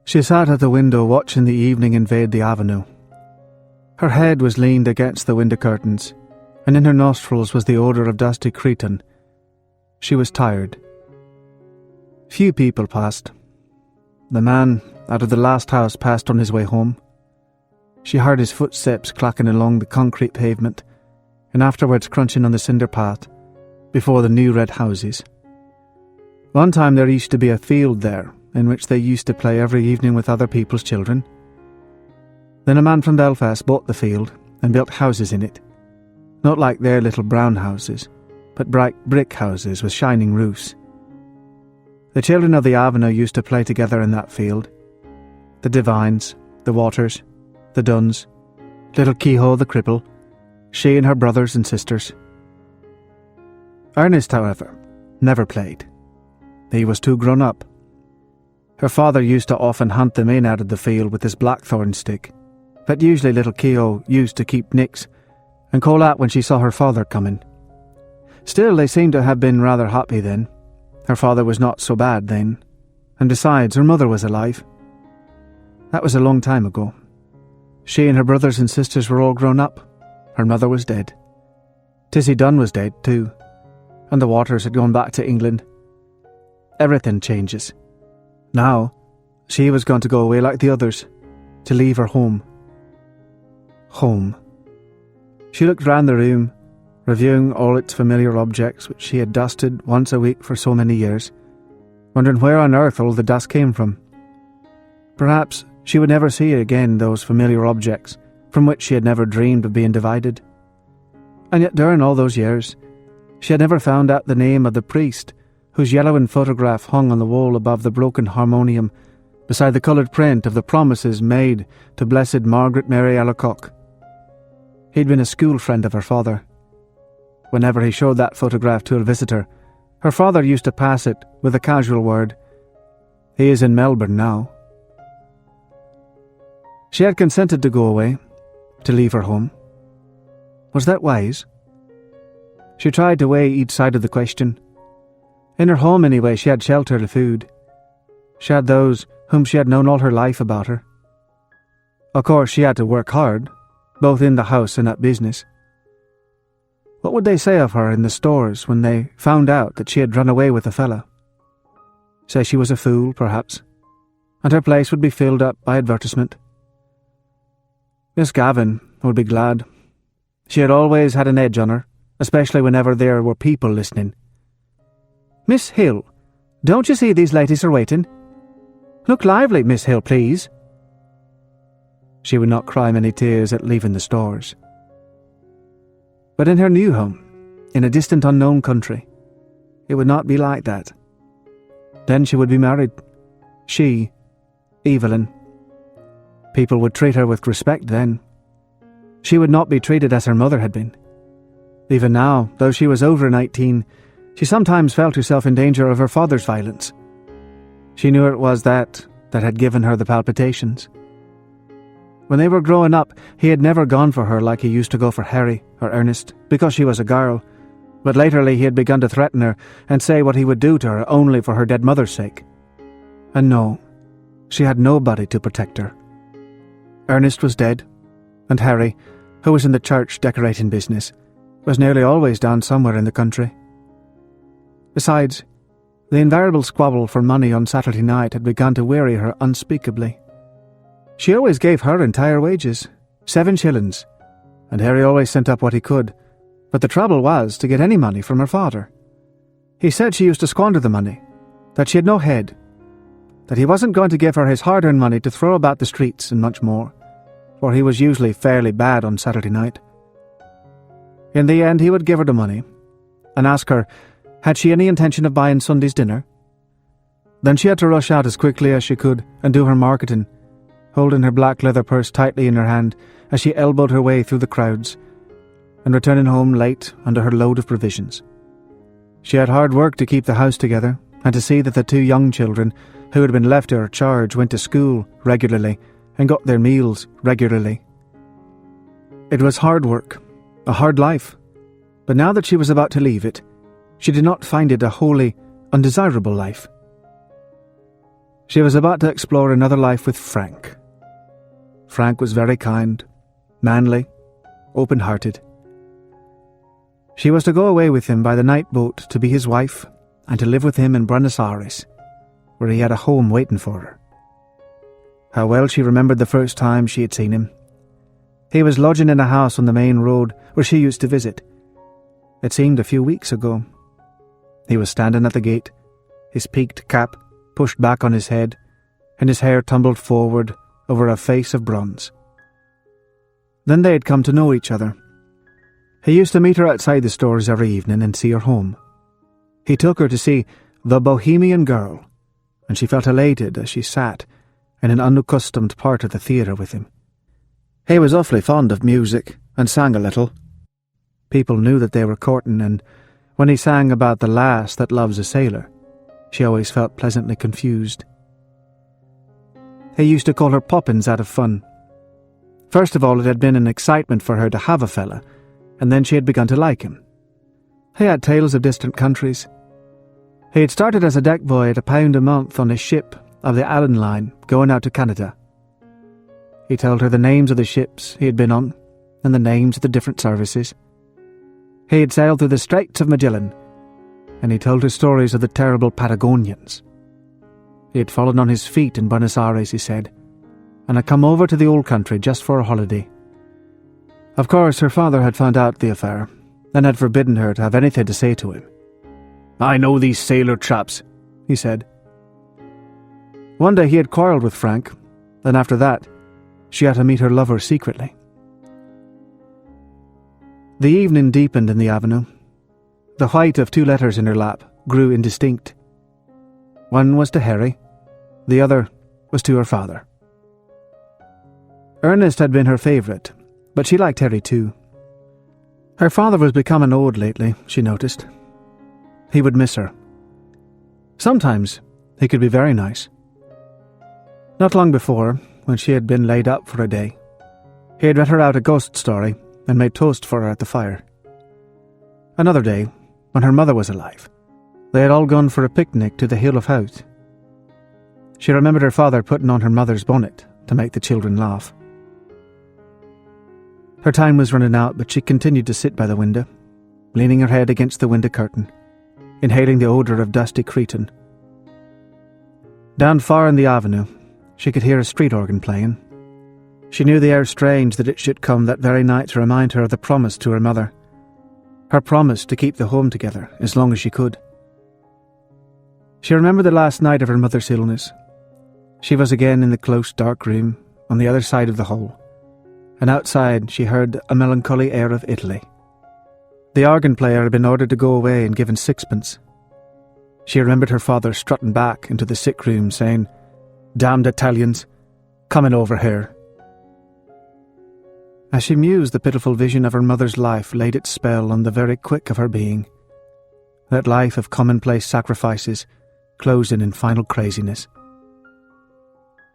She sat at the window watching the evening invade the avenue. Her head was leaned against the window curtains, and in her nostrils was the odour of dusty cretonne. She was tired. Few people passed. The man out of the last house passed on his way home. She heard his footsteps clacking along the concrete pavement, and afterwards crunching on the cinder path before the new red houses. One time there used to be a field there, in which they used to play every evening with other people's children. Then a man from Belfast bought the field and built houses in it. Not like their little brown houses, but bright brick houses with shining roofs. The children of the avenue used to play together in that field. The Devines, the Waters, the Dunns, little Kehoe the cripple, she and her brothers and sisters. Ernest, however, never played. He was too grown up. Her father used to often hunt them in out of the field with his blackthorn stick, but usually little Kehoe used to keep nix and call out when she saw her father coming. Still, they seemed to have been rather happy then. Her father was not so bad then, and besides, her mother was alive. That was a long time ago. She and her brothers and sisters were all grown up. Her mother was dead. Tissy Dunn was dead too, and the Waters had gone back to England. Everything changes. Now, she was going to go away like the others, to leave her home. Home. She looked round the room, reviewing all its familiar objects which she had dusted once a week for so many years, wondering where on earth all the dust came from. Perhaps she would never see again those familiar objects from which she had never dreamed of being divided. And yet during all those years, she had never found out the name of the priest whose yellowing photograph hung on the wall above the broken harmonium, beside the coloured print of the promises made to Blessed Margaret Mary Alacoque. He'd been a school friend of her father. Whenever he showed that photograph to a visitor, her father used to pass it with a casual word, "He is in Melbourne now." She had consented to go away, to leave her home. Was that wise? She tried to weigh each side of the question. In her home, anyway, she had shelter and food. She had those whom she had known all her life about her. Of course, she had to work hard, both in the house and at business. What would they say of her in the stores when they found out that she had run away with a fella? Say she was a fool, perhaps, and her place would be filled up by advertisement. Miss Gavin would be glad. She had always had an edge on her, especially whenever there were people listening. "Miss Hill, don't you see these ladies are waiting? Look lively, Miss Hill, please." She would not cry many tears at leaving the stores. But in her new home, in a distant unknown country, it would not be like that. Then she would be married. She, Eveline. People would treat her with respect then. She would not be treated as her mother had been. Even now, though she was over 19, she sometimes felt herself in danger of her father's violence. She knew it was that had given her the palpitations. When they were growing up, he had never gone for her like he used to go for Harry or Ernest, because she was a girl, but latterly he had begun to threaten her and say what he would do to her only for her dead mother's sake. And no, she had nobody to protect her. Ernest was dead, and Harry, who was in the church decorating business, was nearly always down somewhere in the country. Besides, the invariable squabble for money on Saturday night had begun to weary her unspeakably. She always gave her entire wages, 7 shillings, and Harry always sent up what he could, but the trouble was to get any money from her father. He said she used to squander the money, that she had no head, that he wasn't going to give her his hard-earned money to throw about the streets and much more, for he was usually fairly bad on Saturday night. In the end, he would give her the money and ask her, had she any intention of buying Sunday's dinner? Then she had to rush out as quickly as she could and do her marketing, holding her black leather purse tightly in her hand as she elbowed her way through the crowds, and returning home late under her load of provisions. She had hard work to keep the house together, and to see that the 2 young children who had been left to her charge went to school regularly and got their meals regularly. It was hard work, a hard life, but now that she was about to leave it, she did not find it a wholly undesirable life. She was about to explore another life with Frank. Frank was very kind, manly, open-hearted. She was to go away with him by the night boat to be his wife and to live with him in Buenos Aires, where he had a home waiting for her. How well she remembered the first time she had seen him. He was lodging in a house on the main road where she used to visit. It seemed a few weeks ago. He was standing at the gate, his peaked cap pushed back on his head, and his hair tumbled forward over a face of bronze. Then they had come to know each other. He used to meet her outside the stores every evening and see her home. He took her to see The Bohemian Girl, and she felt elated as she sat in an unaccustomed part of the theatre with him. He was awfully fond of music and sang a little. People knew that they were courting, and when he sang about the lass that loves a sailor, she always felt pleasantly confused. He used to call her Poppins out of fun. First of all, it had been an excitement for her to have a fella, and then she had begun to like him. He had tales of distant countries. He had started as a deck boy at £1 a month on a ship of the Allen Line going out to Canada. He told her the names of the ships he had been on and the names of the different services. He had sailed through the Straits of Magellan, and he told her stories of the terrible Patagonians. He had fallen on his feet in Buenos Aires, he said, and had come over to the old country just for a holiday. Of course, her father had found out the affair and had forbidden her to have anything to say to him. "I know these sailor chaps," he said. One day he had quarrelled with Frank, and after that, she had to meet her lover secretly. The evening deepened in the avenue. The white of 2 letters in her lap grew indistinct. One was to Harry, the other was to her father. Ernest had been her favourite, but she liked Harry too. Her father was becoming old lately, she noticed. He would miss her. Sometimes he could be very nice. Not long before, when she had been laid up for a day, he had read her out a ghost story and made toast for her at the fire. Another day, when her mother was alive, they had all gone for a picnic to the Hill of Howth. She remembered her father putting on her mother's bonnet to make the children laugh. Her time was running out, but she continued to sit by the window, leaning her head against the window curtain, inhaling the odour of dusty cretin. Down far in the avenue, she could hear a street organ playing. She knew the air strange that it should come that very night to remind her of the promise to her mother, her promise to keep the home together as long as she could. She remembered the last night of her mother's illness. She was again in the close dark room on the other side of the hall, and outside she heard a melancholy air of Italy. The organ player had been ordered to go away and given 6pence. She remembered her father strutting back into the sick room saying, "Damned Italians, coming over here." As she mused, the pitiful vision of her mother's life laid its spell on the very quick of her being. That life of commonplace sacrifices, closing in final craziness.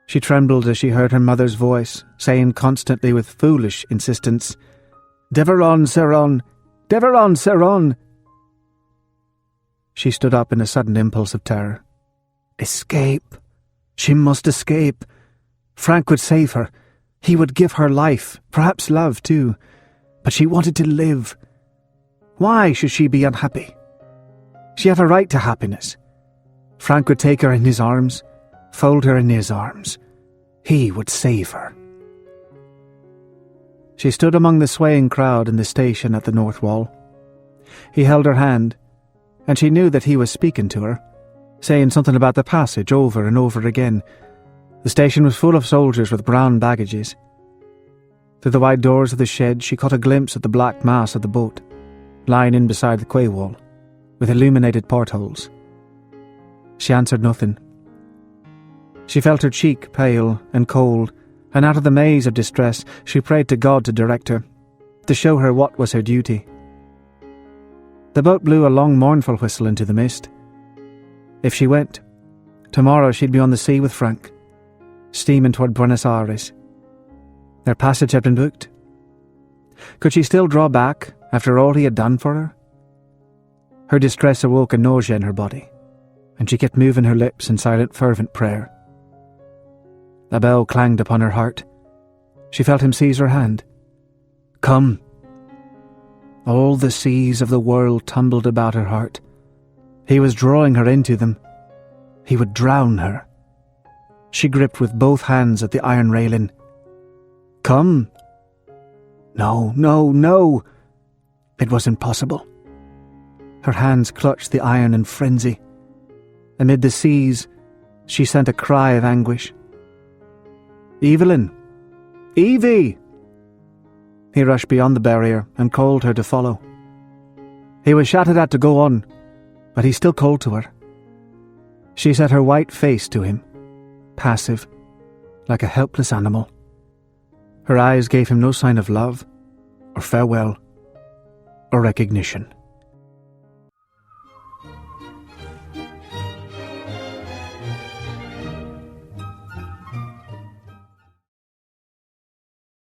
She trembled as she heard her mother's voice, saying constantly with foolish insistence, "Deveron, Seron! Deveron, Seron!" She stood up in a sudden impulse of terror. Escape! She must escape! Frank would save her. He would give her life, perhaps love too. But she wanted to live. Why should she be unhappy? She had a right to happiness. Frank would take her in his arms, fold her in his arms. He would save her. She stood among the swaying crowd in the station at the north wall. He held her hand, and she knew that he was speaking to her, saying something about the passage over and over again. The station was full of soldiers with brown baggages. Through the wide doors of the shed she caught a glimpse of the black mass of the boat, lying in beside the quay wall, with illuminated portholes. She answered nothing. She felt her cheek pale and cold, and out of the maze of distress she prayed to God to direct her, to show her what was her duty. The boat blew a long mournful whistle into the mist. If she went, tomorrow she'd be on the sea with Frank, steaming toward Buenos Aires. Their passage had been booked. Could she still draw back after all he had done for her? Her distress awoke a nausea in her body, and she kept moving her lips in silent fervent prayer. A bell clanged upon her heart. She felt him seize her hand. "Come." All the seas of the world tumbled about her heart. He was drawing her into them. He would drown her. She gripped with both hands at the iron railing. "Come." No, no, no. It was impossible. Her hands clutched the iron in frenzy. Amid the seas, she sent a cry of anguish. "Eveline! Evie!" He rushed beyond the barrier and called her to follow. He was shouted at to go on, but he still called to her. She set her white face to him, passive, like a helpless animal. Her eyes gave him no sign of love, or farewell, or recognition.